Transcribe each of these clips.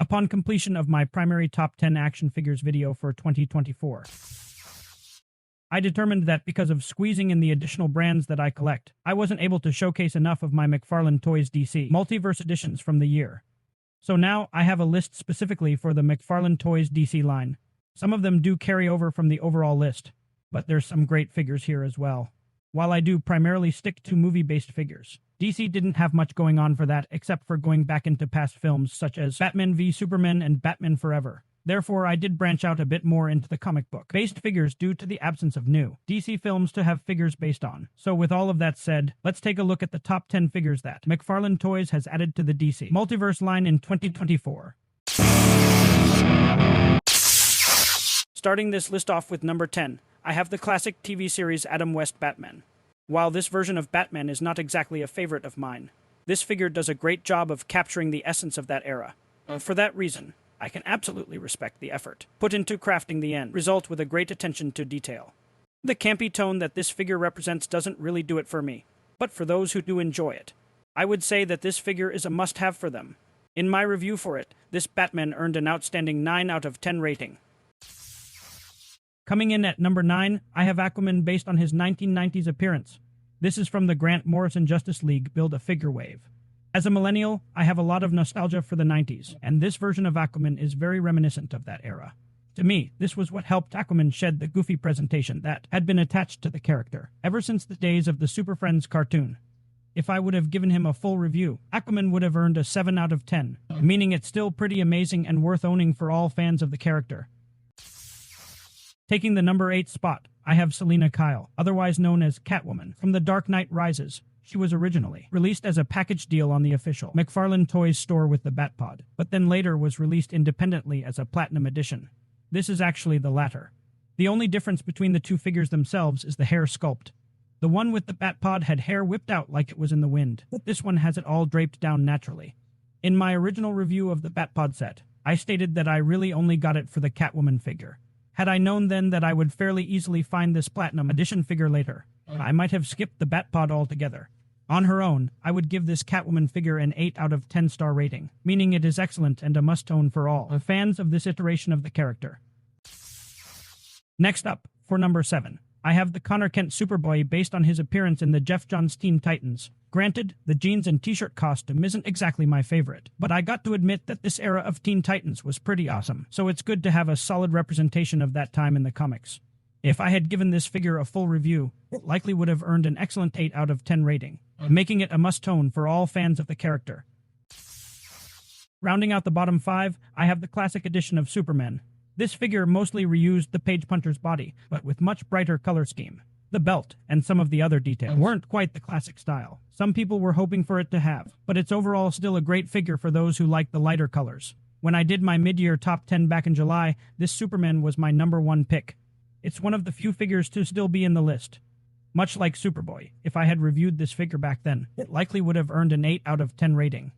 upon completion of my primary top 10 action figures video for 2024. I determined that because of squeezing in the additional brands that I collect, I wasn't able to showcase enough of my McFarlane Toys DC Multiverse editions from the year. So now I have a list specifically for the McFarlane Toys DC line. Some of them do carry over from the overall list, but there's some great figures here as well. While I do primarily stick to movie-based figures, DC didn't have much going on for that except for going back into past films such as Batman v Superman and Batman Forever. Therefore, I did branch out a bit more into the comic book-based figures due to the absence of new DC films to have figures based on. So with all of that said, let's take a look at the top 10 figures that McFarlane Toys has added to the DC Multiverse line in 2024. Starting this list off with number 10, I have the classic TV series Adam West Batman. While this version of Batman is not exactly a favorite of mine, this figure does a great job of capturing the essence of that era. For that reason, I can absolutely respect the effort put into crafting the end result with a great attention to detail. The campy tone that this figure represents doesn't really do it for me, but for those who do enjoy it, I would say that this figure is a must-have for them. In my review for it, this Batman earned an outstanding 9 out of 10 rating. Coming in at number 9, I have Aquaman based on his 1990s appearance. This is from the Grant Morrison Justice League Build-A-Figure wave. As a millennial, I have a lot of nostalgia for the 90s, and this version of Aquaman is very reminiscent of that era. To me, this was what helped Aquaman shed the goofy presentation that had been attached to the character ever since the days of the Super Friends cartoon. If I would have given him a full review, Aquaman would have earned a 7 out of 10, meaning it's still pretty amazing and worth owning for all fans of the character. Taking the number 8 spot, I have Selina Kyle, otherwise known as Catwoman, from The Dark Knight Rises. She was originally released as a package deal on the official McFarlane Toys store with the Batpod, but then later was released independently as a Platinum Edition. This is actually the latter. The only difference between the two figures themselves is the hair sculpt. The one with the Batpod had hair whipped out like it was in the wind, but this one has it all draped down naturally. In my original review of the Batpod set, I stated that I really only got it for the Catwoman figure. Had I known then that I would fairly easily find this Platinum Edition figure later, I might have skipped the Batpod altogether. On her own, I would give this Catwoman figure an 8 out of 10 star rating, meaning it is excellent and a must-own for all fans of this iteration of the character. Next up, for number 7, I have the Connor Kent Superboy based on his appearance in the Jeff Johns Teen Titans. Granted, the jeans and t-shirt costume isn't exactly my favorite, but I got to admit that this era of Teen Titans was pretty awesome, so it's good to have a solid representation of that time in the comics. If I had given this figure a full review, it likely would have earned an excellent 8 out of 10 rating, making it a must-own for all fans of the character. Rounding out the bottom 5, I have the classic edition of Superman. This figure mostly reused the Page Punter's body, but with much brighter color scheme. The belt and some of the other details weren't quite the classic style some people were hoping for it to have, but it's overall still a great figure for those who like the lighter colors. When I did my mid-year top 10 back in July, this Superman was my number 1 pick. It's one of the few figures to still be in the list. Much like Superboy, if I had reviewed this figure back then, it likely would have earned an 8 out of 10 rating.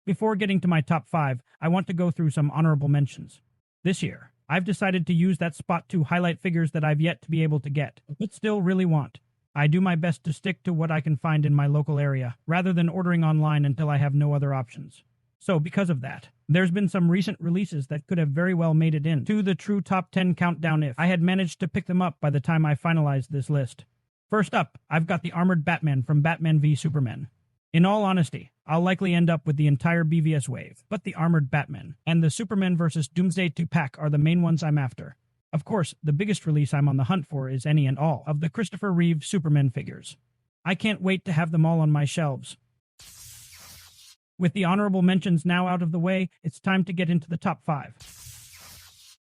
Before getting to my top 5, I want to go through some honorable mentions. This year, I've decided to use that spot to highlight figures that I've yet to be able to get, but still really want. I do my best to stick to what I can find in my local area, rather than ordering online until I have no other options. So because of that, there's been some recent releases that could have very well made it in to the true top 10 countdown if I had managed to pick them up by the time I finalized this list. First up, I've got the Armored Batman from Batman v Superman. In all honesty, I'll likely end up with the entire BvS wave, but the Armored Batman and the Superman vs. Doomsday 2-pack are the main ones I'm after. Of course, the biggest release I'm on the hunt for is any and all of the Christopher Reeve Superman figures. I can't wait to have them all on my shelves. With the honorable mentions now out of the way, it's time to get into the top 5.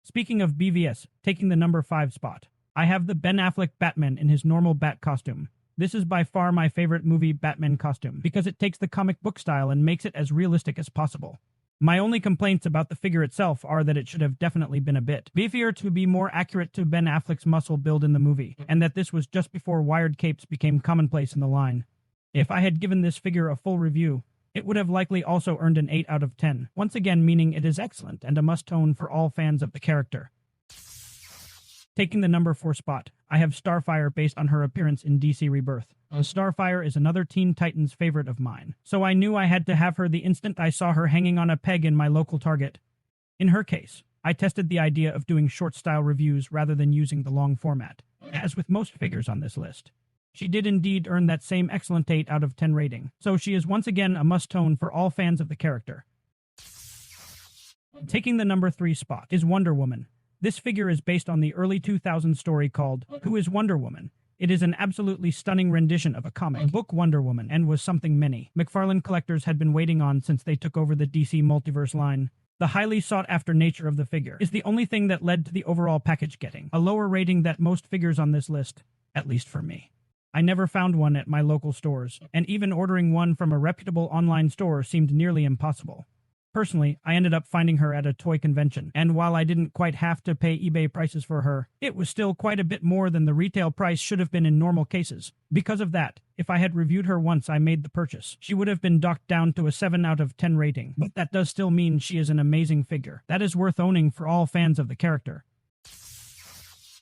Speaking of BvS, taking the number 5 spot, I have the Ben Affleck Batman in his normal bat costume. This is by far my favorite movie Batman costume, because it takes the comic book style and makes it as realistic as possible. My only complaints about the figure itself are that it should have definitely been a bit beefier to be more accurate to Ben Affleck's muscle build in the movie, and that this was just before wired capes became commonplace in the line. If I had given this figure a full review, it would have likely also earned an 8 out of 10, once again meaning it is excellent and a must-own for all fans of the character. Taking the number 4 spot, I have Starfire based on her appearance in DC Rebirth. Starfire is another Teen Titans favorite of mine, so I knew I had to have her the instant I saw her hanging on a peg in my local Target. In her case, I tested the idea of doing short-style reviews rather than using the long format, as with most figures on this list. She did indeed earn that same excellent 8 out of 10 rating, so she is once again a must-own for all fans of the character. Taking the number 3 spot is Wonder Woman. This figure is based on the early 2000s story called Who is Wonder Woman? It is an absolutely stunning rendition of a comic book Wonder Woman and was something many McFarlane collectors had been waiting on since they took over the DC Multiverse line. The highly sought-after nature of the figure is the only thing that led to the overall package getting a lower rating than most figures on this list, at least for me. I never found one at my local stores, and even ordering one from a reputable online store seemed nearly impossible. Personally, I ended up finding her at a toy convention, and while I didn't quite have to pay eBay prices for her, it was still quite a bit more than the retail price should have been in normal cases. Because of that, if I had reviewed her once I made the purchase, she would have been docked down to a 7 out of 10 rating, but that does still mean she is an amazing figure that is worth owning for all fans of the character.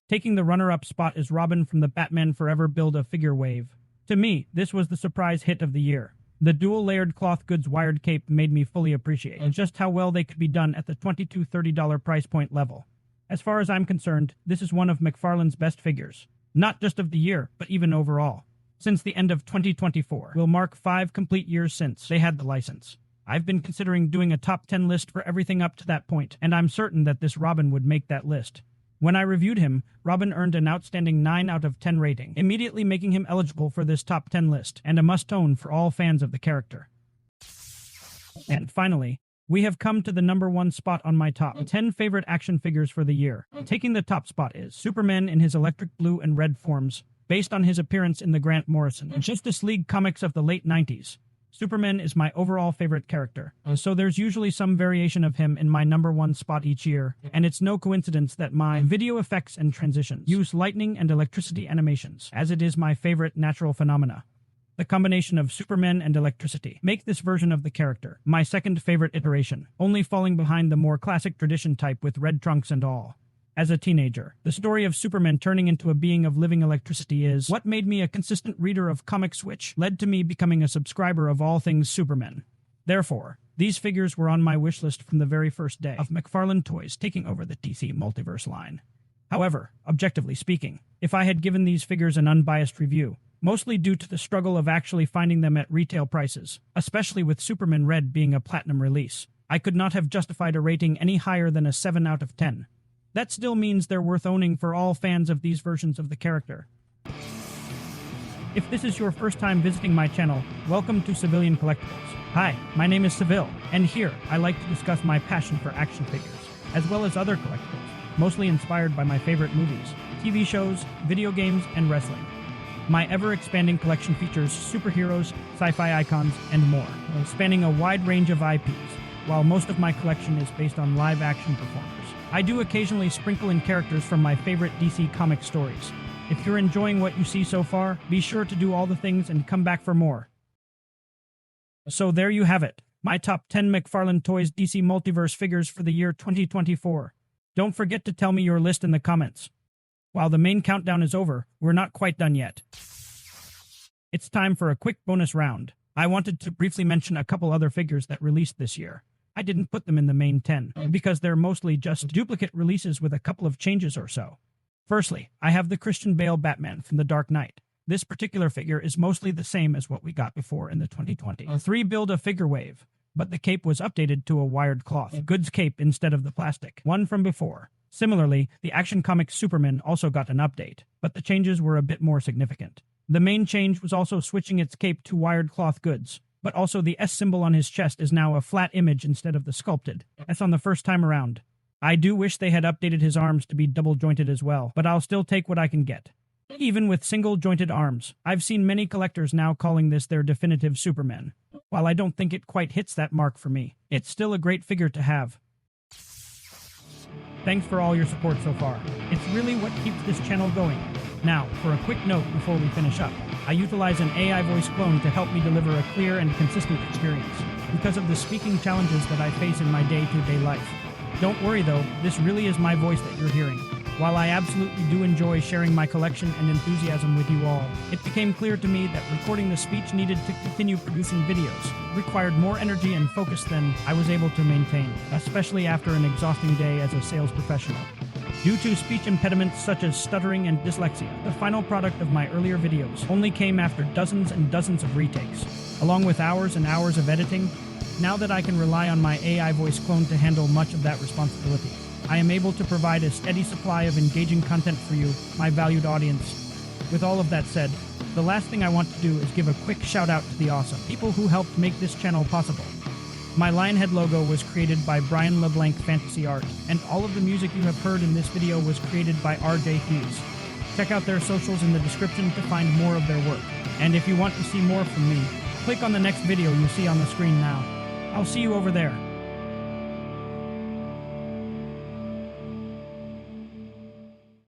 Taking the runner-up spot is Robin from the Batman Forever Build-A-Figure wave. To me, this was the surprise hit of the year. The dual-layered cloth goods wired cape made me fully appreciate just how well they could be done at the $20 to $30 price point level. As far as I'm concerned, this is one of McFarlane's best figures. Not just of the year, but even overall. Since the end of 2024 will mark 5 complete years since they had the license. I've been considering doing a top 10 list for everything up to that point, and I'm certain that this Robin would make that list. When I reviewed him, Robin earned an outstanding 9 out of 10 rating, immediately making him eligible for this top 10 list, and a must-own for all fans of the character. And finally, we have come to the number 1 spot on my top 10 favorite action figures for the year. Taking the top spot is Superman in his electric blue and red forms, based on his appearance in the Grant Morrison Justice League comics of the late 90s. Superman is my overall favorite character, so there's usually some variation of him in my number 1 spot each year, and it's no coincidence that my video effects and transitions use lightning and electricity animations, as it is my favorite natural phenomena. The combination of Superman and electricity make this version of the character my second favorite iteration, only falling behind the more classic tradition type with red trunks and all. As a teenager, the story of Superman turning into a being of living electricity is what made me a consistent reader of comics, which led to me becoming a subscriber of all things Superman. Therefore, these figures were on my wish list from the very first day of McFarlane Toys taking over the DC Multiverse line. However, objectively speaking, if I had given these figures an unbiased review, mostly due to the struggle of actually finding them at retail prices, especially with Superman Red being a platinum release, I could not have justified a rating any higher than a 7 out of 10. That still means they're worth owning for all fans of these versions of the character. If this is your first time visiting my channel, welcome to Civilian Collectibles. Hi, my name is Seville, and here I like to discuss my passion for action figures, as well as other collectibles, mostly inspired by my favorite movies, TV shows, video games, and wrestling. My ever-expanding collection features superheroes, sci-fi icons, and more, spanning a wide range of IPs, while most of my collection is based on live-action performers. I do occasionally sprinkle in characters from my favorite DC comic stories. If you're enjoying what you see so far, be sure to do all the things and come back for more. So there you have it, my top 10 McFarlane Toys DC Multiverse figures for the year 2024. Don't forget to tell me your list in the comments. While the main countdown is over, we're not quite done yet. It's time for a quick bonus round. I wanted to briefly mention a couple other figures that released this year. I didn't put them in the main 10, because they're mostly just duplicate releases with a couple of changes or so. Firstly, I have the Christian Bale Batman from The Dark Knight. This particular figure is mostly the same as what we got before in the 2023 Build-A-Figure wave, but the cape was updated to a wired cloth goods cape instead of the plastic one from before. Similarly, the Action Comics Superman also got an update, but the changes were a bit more significant. The main change was also switching its cape to wired cloth goods, but also the S symbol on his chest is now a flat image instead of the sculpted. That's on the first time around. I do wish they had updated his arms to be double-jointed as well, but I'll still take what I can get. Even with single-jointed arms, I've seen many collectors now calling this their definitive Superman. While I don't think it quite hits that mark for me, it's still a great figure to have. Thanks for all your support so far. It's really what keeps this channel going. Now, for a quick note before we finish up, I utilize an AI voice clone to help me deliver a clear and consistent experience, because of the speaking challenges that I face in my day-to-day life. Don't worry though, this really is my voice that you're hearing. While I absolutely do enjoy sharing my collection and enthusiasm with you all, it became clear to me that recording the speech needed to continue producing videos required more energy and focus than I was able to maintain, especially after an exhausting day as a sales professional. Due to speech impediments such as stuttering and dyslexia, the final product of my earlier videos only came after dozens and dozens of retakes, along with hours and hours of editing. Now that I can rely on my AI voice clone to handle much of that responsibility, I am able to provide a steady supply of engaging content for you, my valued audience. With all of that said, the last thing I want to do is give a quick shout out to the awesome people who helped make this channel possible. My Lionhead logo was created by Brian LeBlanc Fantasy Art, and all of the music you have heard in this video was created by RJ Hughes. Check out their socials in the description to find more of their work. And if you want to see more from me, click on the next video you see on the screen now. I'll see you over there.